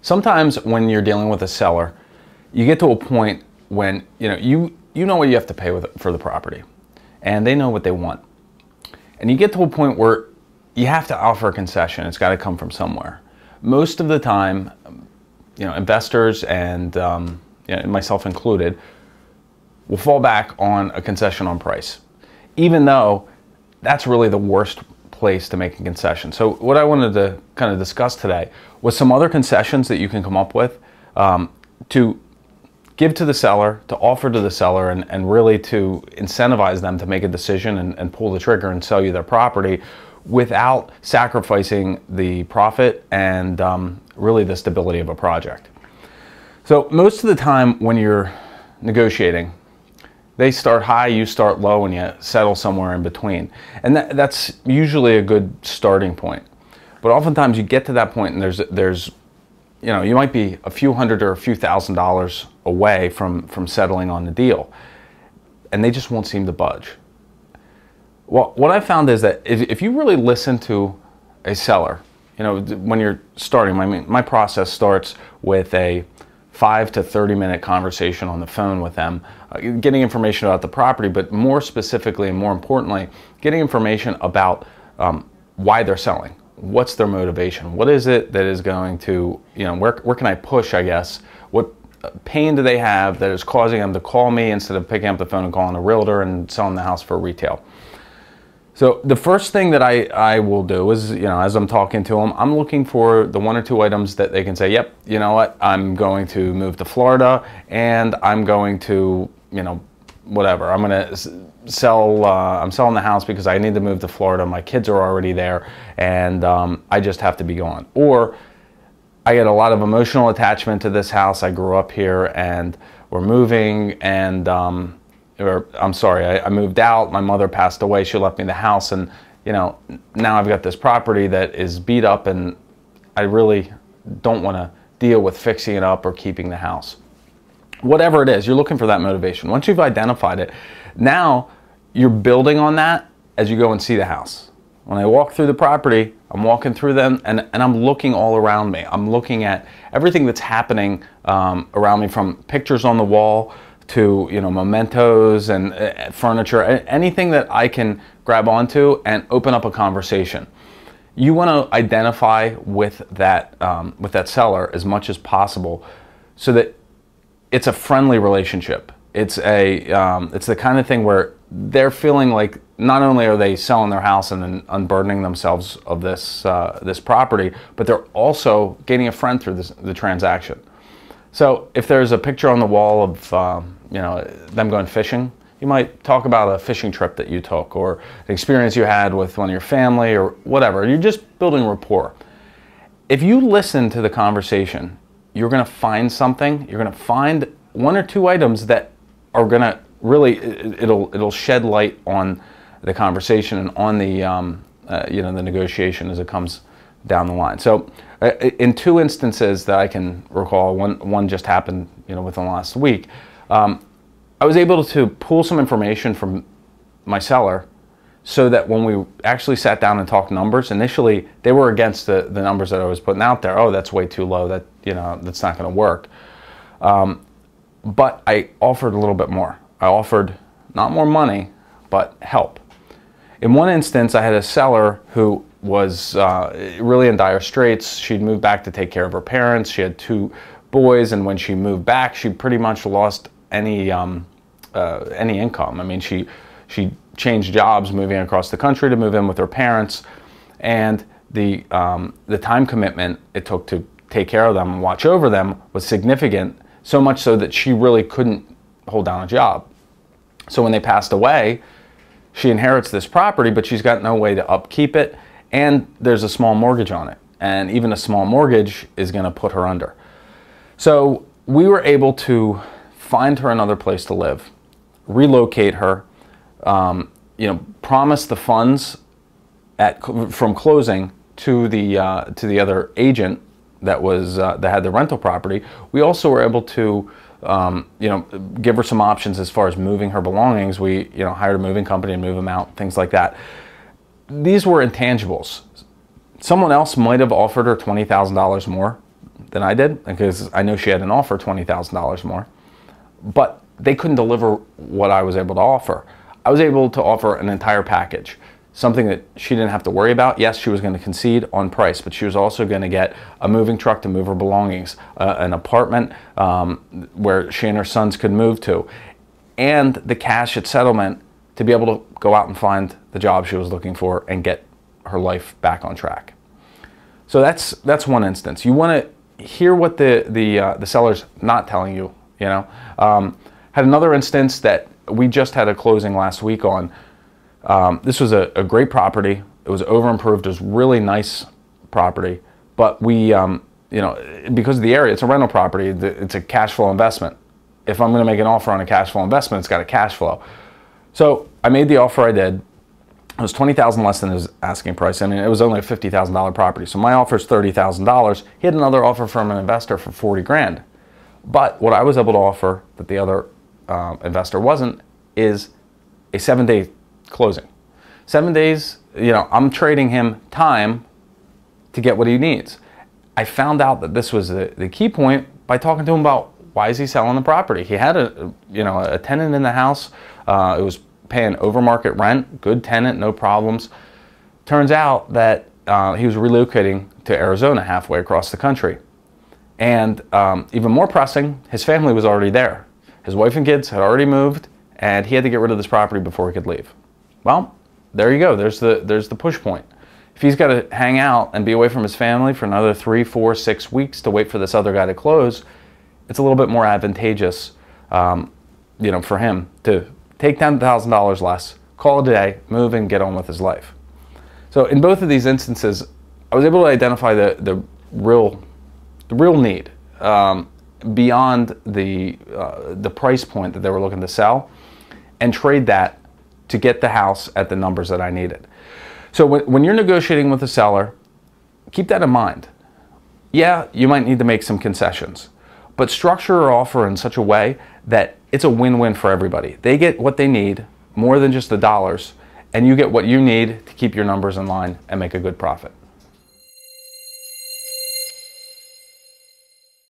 Sometimes when you're dealing with a seller, you get to a point when you know what you have to pay for the property, and they know what they want. And you get to a point where you have to offer a concession. It's got to come from somewhere. Most of the time, investors and myself included will fall back on a concession on price, even though that's really the worst place to make a concession. So what I wanted to kind of discuss today was some other concessions that you can come up with to give to the seller, to offer to the seller, and really to incentivize them to make a decision and pull the trigger and sell you their property without sacrificing the profit and really the stability of a project. So most of the time when you're negotiating, they start high, you start low, and you settle somewhere in between. And that's usually a good starting point. But oftentimes you get to that point and there's you might be a few hundred or a few $1,000s away from settling on the deal. And they just won't seem to budge. Well, what I found is that if you really listen to a seller, when you're starting, my process starts with a 5 to 30 minute conversation on the phone with them, getting information about the property, but more specifically and more importantly, getting information about why they're selling. What's their motivation? What is it that is going to, where can I push, I guess? What pain do they have that is causing them to call me instead of picking up the phone and calling a realtor and selling the house for retail? So the first thing that I will do is, as I'm talking to them, I'm looking for the 1 or 2 items that they can say, yep, you know what, I'm going to move to Florida and I'm going to, whatever, I'm going to sell, I'm selling the house because I need to move to Florida. My kids are already there and I just have to be gone. Or I get a lot of emotional attachment to this house. I grew up here and we're moving and, I moved out, my mother passed away, she left me the house, and now I've got this property that is beat up and I really don't want to deal with fixing it up or keeping the house. Whatever it is, you're looking for that motivation. Once you've identified it, now you're building on that as you go and see the house. When I walk through the property, I'm walking through them and I'm looking all around me. I'm looking at everything that's happening around me, from pictures on the wall to mementos and furniture, anything that I can grab onto and open up a conversation. You want to identify with that seller as much as possible, so that it's a friendly relationship. It's the kind of thing where they're feeling like not only are they selling their house and then unburdening themselves of this property, but they're also gaining a friend through the transaction. So if there's a picture on the wall of them going fishing, you might talk about a fishing trip that you took or an experience you had with one of your family or whatever. You're just building rapport. If you listen to the conversation, you're going to find something. You're going to find 1 or 2 items that are going to really, it'll shed light on the conversation and on the negotiation as it comes down the line. So in 2 instances that I can recall, one just happened within the last week, I was able to pull some information from my seller so that when we actually sat down and talked numbers, initially they were against the numbers that I was putting out there. Oh, that's way too low, that's not going to work. But I offered a little bit more. I offered not more money, but help. In one instance, I had a seller who was really in dire straits. She'd moved back to take care of her parents. She had 2 boys, and when she moved back, she pretty much lost any income. I mean, she changed jobs, moving across the country to move in with her parents, and the time commitment it took to take care of them and watch over them was significant, so much so that she really couldn't hold down a job. So when they passed away, she inherits this property, but she's got no way to upkeep it, and there's a small mortgage on it, and even a small mortgage is going to put her under. So we were able to find her another place to live, relocate her, promise the funds from closing to the other agent that had the rental property. We also were able to give her some options as far as moving her belongings. We hired a moving company and move them out, things like that. These were intangibles. Someone else might have offered her $20,000 more. than I did, because I know she had an offer $20,000 more, but they couldn't deliver what I was able to offer. I was able to offer an entire package, something that she didn't have to worry about. Yes, she was going to concede on price, but she was also going to get a moving truck to move her belongings, an apartment where she and her sons could move to, and the cash at settlement to be able to go out and find the job she was looking for and get her life back on track. So that's one instance. You want to hear what the seller's not telling you. You know, had another instance that we just had a closing last week on. This was a great property. It was over improved. It was really nice property, but we, you know, because of the area, it's a rental property. It's a cash flow investment. If I'm going to make an offer on a cash flow investment, it's got a cash flow. So I made the offer I did. It was $20,000 less than his asking price. I mean, it was only a $50,000 property. So my offer is $30,000. He had another offer from an investor for 40 grand. But what I was able to offer that the other investor wasn't is a 7-day closing. 7 days, you know, I'm trading him time to get what he needs. I found out that this was the key point by talking to him about why is he selling the property. He had a tenant in the house. It was paying over market rent, good tenant, no problems. Turns out that he was relocating to Arizona, halfway across the country. And even more pressing, his family was already there. His wife and kids had already moved, and he had to get rid of this property before he could leave. Well, there you go. There's the push point. If he's got to hang out and be away from his family for another 3, 4, 6 weeks to wait for this other guy to close, it's a little bit more advantageous, you know, for him to take $10,000 less, call it a day, move, and get on with his life. So in both of these instances, I was able to identify the real need beyond the price point that they were looking to sell, and trade that to get the house at the numbers that I needed. So when you're negotiating with a seller, keep that in mind. Yeah, you might need to make some concessions, but structure your offer in such a way that it's a win-win for everybody. They get what they need, more than just the dollars, and you get what you need to keep your numbers in line and make a good profit.